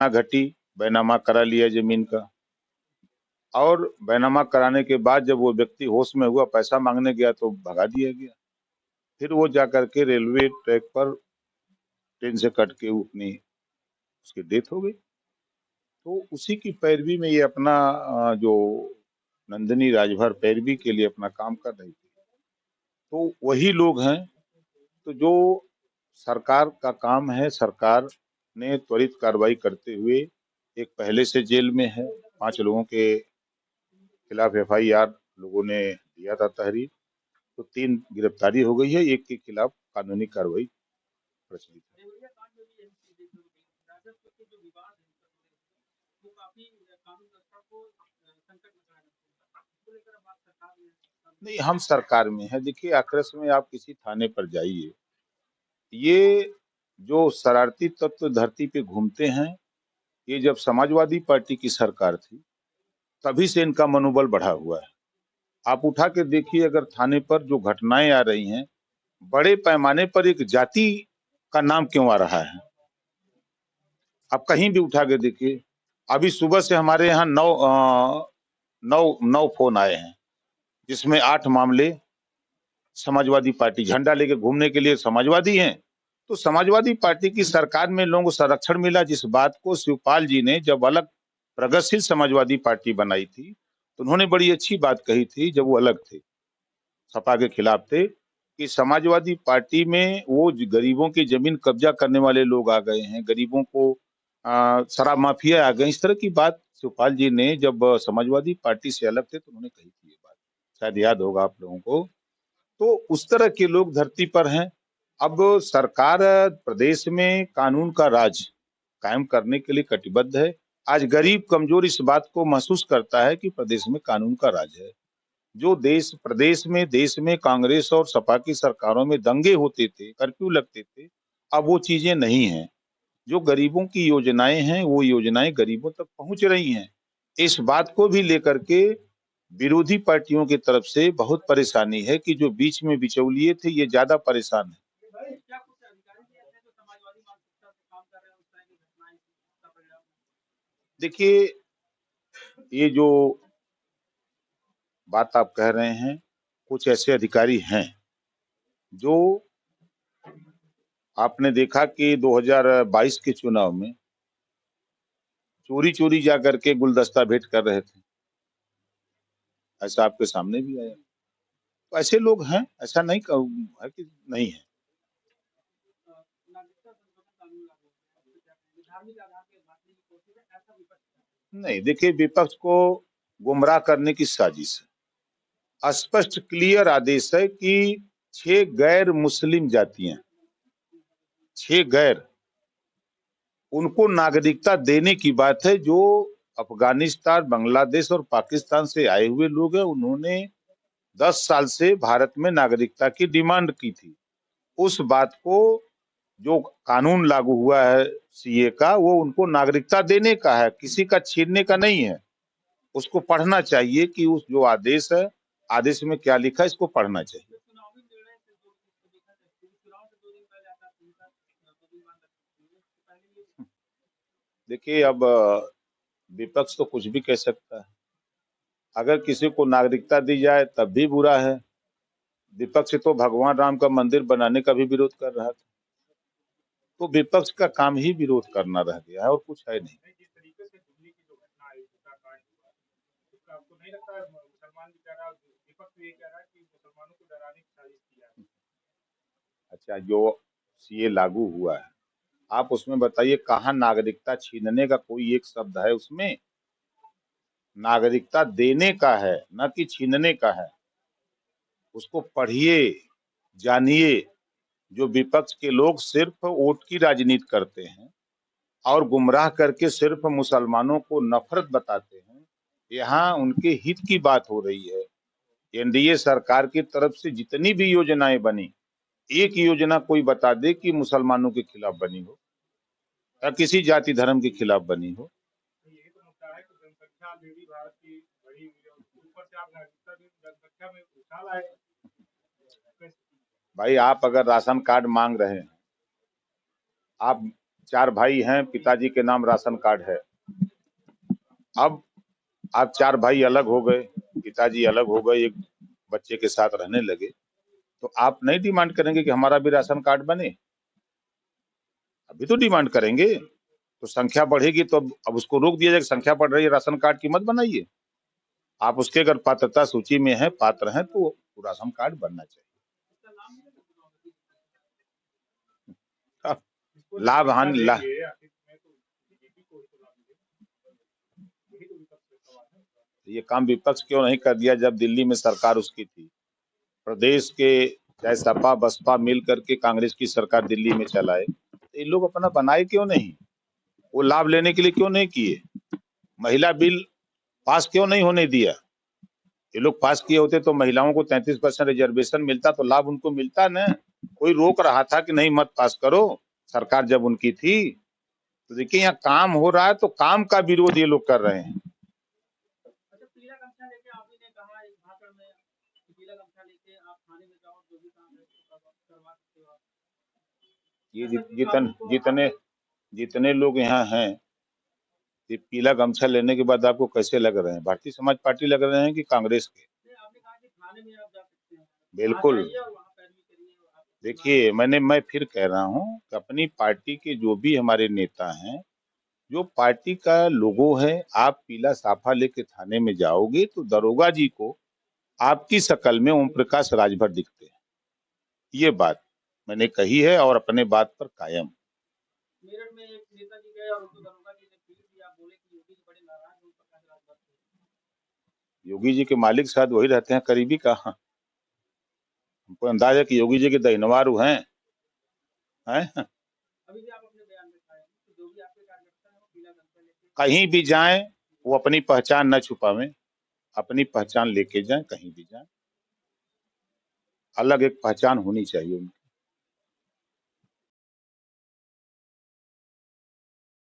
घटी, बैनामा करा लिया जमीन का, और बैनामा कराने के बाद जब वो व्यक्ति होश में हुआ, पैसा मांगने गया तो भगा दिया गया। फिर वो जाकर के रेलवे ट्रैक पर ट्रेन से कट के अपनी उसकी डेथ हो गई। तो उसी की पैरवी में ये अपना जो नंदिनी राजभर पैरवी के लिए अपना काम कर रही थी। तो वही लोग हैं, तो जो सरकार का काम है, सरकार ने त्वरित कार्रवाई करते हुए, एक पहले से जेल में है, 5 लोगों के खिलाफ FIR लोगों ने दिया था तहरीर, तो 3 गिरफ्तारी हो गई है, एक के खिलाफ कानूनी कार्रवाई प्रचलित है। नहीं, हम सरकार में है। देखिए, आक्रोश में आप किसी थाने पर जाइए, ये जो शरारती तत्व धरती पे घूमते हैं, ये जब समाजवादी पार्टी की सरकार थी तभी से इनका मनोबल बढ़ा हुआ है। आप उठा के देखिए, अगर थाने पर जो घटनाएं आ रही हैं, बड़े पैमाने पर एक जाति का नाम क्यों आ रहा है? आप कहीं भी उठा के देखिए। अभी सुबह से हमारे यहाँ 9 फोन आए हैं, जिसमें 8 मामले समाजवादी पार्टी, झंडा लेके घूमने के लिए समाजवादी हैं। तो समाजवादी पार्टी की सरकार में लोगों को संरक्षण मिला, जिस बात को शिवपाल जी ने जब अलग प्रगतिशील समाजवादी पार्टी बनाई थी, तो उन्होंने बड़ी अच्छी बात कही थी जब वो अलग थे, सपा के खिलाफ थे, कि समाजवादी पार्टी में वो गरीबों की जमीन कब्जा करने वाले लोग आ गए हैं, गरीबों को शराब माफिया आ गए। इस तरह की बात शिवपाल जी ने जब समाजवादी पार्टी से अलग थे तो उन्होंने कही थी ये बात, शायद याद होगा आप लोगों को। तो उस तरह के लोग धरती पर हैं। अब सरकार प्रदेश में कानून का राज कायम करने के लिए कटिबद्ध है। आज गरीब कमजोर इस बात को महसूस करता है कि प्रदेश में कानून का राज है। जो देश में कांग्रेस और सपा की सरकारों में दंगे होते थे, कर्फ्यू लगते थे, अब वो चीजें नहीं हैं। जो गरीबों की योजनाएं हैं, वो योजनाएं गरीबों तक पहुंच रही हैं। इस बात को भी लेकर के विरोधी पार्टियों की तरफ से बहुत परेशानी है कि जो बीच में बिचौलिए थे, ये ज्यादा परेशान है। देखिए, ये जो बात आप कह रहे हैं, कुछ ऐसे अधिकारी हैं जो, आपने देखा कि 2022 के चुनाव में चोरी चोरी जाकर के गुलदस्ता भेंट कर रहे थे, ऐसा आपके सामने भी आया। तो ऐसे लोग हैं, ऐसा नहीं है कि नहीं है। नहीं, देखिए, विपक्ष को गुमराह करने की साजिश है। स्पष्ट क्लियर आदेश है कि 6 गैर मुस्लिम जातियां, 6 गैर, उनको नागरिकता देने की बात है। जो अफगानिस्तान, बांग्लादेश और पाकिस्तान से आए हुए लोग हैं, उन्होंने 10 साल से भारत में नागरिकता की डिमांड की थी। उस बात को, जो कानून लागू हुआ है CA का, वो उनको नागरिकता देने का है, किसी का छीनने का नहीं है। उसको पढ़ना चाहिए कि उस जो आदेश है, आदेश में क्या लिखा है, इसको पढ़ना चाहिए। देखिए, अब विपक्ष तो कुछ भी कह सकता है। अगर किसी को नागरिकता दी जाए तब भी बुरा है। विपक्ष तो भगवान राम का मंदिर बनाने का भी विरोध कर रहा था। तो विपक्ष का काम ही विरोध करना रह गया है, और कुछ है नहीं। अच्छा, जो CA लागू हुआ है, आप उसमें बताइए कहाँ नागरिकता छीनने का कोई एक शब्द है उसमें? नागरिकता देने का है, न कि छीनने का है। उसको पढ़िए, जानिए। जो विपक्ष के लोग सिर्फ वोट की राजनीति करते हैं और गुमराह करके सिर्फ मुसलमानों को नफरत बताते हैं, यहाँ उनके हित की बात हो रही है। NDA सरकार की तरफ से जितनी भी योजनाएं बनी, एक योजना कोई बता दे कि मुसलमानों के खिलाफ बनी हो या किसी जाति धर्म के खिलाफ बनी हो। भाई, आप अगर राशन कार्ड मांग रहे हैं, आप 4 भाई हैं, पिताजी के नाम राशन कार्ड है। अब आप 4 भाई अलग हो गए, पिताजी अलग हो गए, एक बच्चे के साथ रहने लगे, तो आप नहीं डिमांड करेंगे कि हमारा भी राशन कार्ड बने? अभी तो डिमांड करेंगे। तो संख्या बढ़ेगी तो अब उसको रोक दिया जाएगा, संख्या बढ़ रही है, राशन कार्ड की मत बनाइए। आप उसके अगर पात्रता सूची में है, पात्र हैं, तो राशन कार्ड बनना चाहिए। लाभ हानि ये काम विपक्ष क्यों नहीं कर दिया जब दिल्ली में सरकार उसकी थी? प्रदेश के चाहे सपा बसपा मिल करके कांग्रेस की सरकार दिल्ली में चलाए, तो ये लोग अपना बनाए क्यों नहीं? वो लाभ लेने के लिए क्यों नहीं किए? महिला बिल पास क्यों नहीं होने दिया? ये लोग पास किए होते तो महिलाओं को 33% रिजर्वेशन मिलता, तो लाभ उनको मिलता ना। कोई रोक रहा था कि नहीं मत पास करो, सरकार जब उनकी थी। तो देखिए यहाँ काम हो रहा है तो काम का विरोध ये लोग कर रहे हैं। अच्छा, पीला गमछा लेके आपने कहा एक भाषण में कि पीला गमछा लेके आप थाने में जाओ, जो भी काम है करवा सकते हो आप। ये जितने लोग यहाँ हैं, ये पीला गमछा लेने के बाद आपको कैसे लग रहे हैं? भारतीय समाज पार्टी लग रहे हैं कि कांग्रेस के? आपने कहा कि थाने में आप जा सकते हैं, बिल्कुल। देखिए मैं फिर कह रहा हूँ कि अपनी पार्टी के जो भी हमारे नेता हैं, जो पार्टी का लोगो है, आप पीला साफा लेके थाने में जाओगे तो दरोगा जी को आपकी शक्ल में ओम प्रकाश राजभर दिखते हैं। ये बात मैंने कही है और अपने बात पर कायम। मेरठ में एक नेता जी गए और उनको दरोगा जी ने पीट दिया, बोले कि योगी जी बड़े नाराज हैं ओम प्रकाश राजभर से। योगी जी के मालिक शायद वही रहते हैं, करीबी कहाँ? हमको अंदाजा है कि योगी जी के दहिनवारू हैं। अभी भी आप अपने बयान में कहा है कि जो भी आपके कार्यकर्ता है वो पीला गमछा लेके कहीं भी जाएं वो अपनी पहचान न छुपावें, अपनी पहचान लेके जाएं, कहीं भी जाएं, अलग एक पहचान होनी चाहिए उनकी।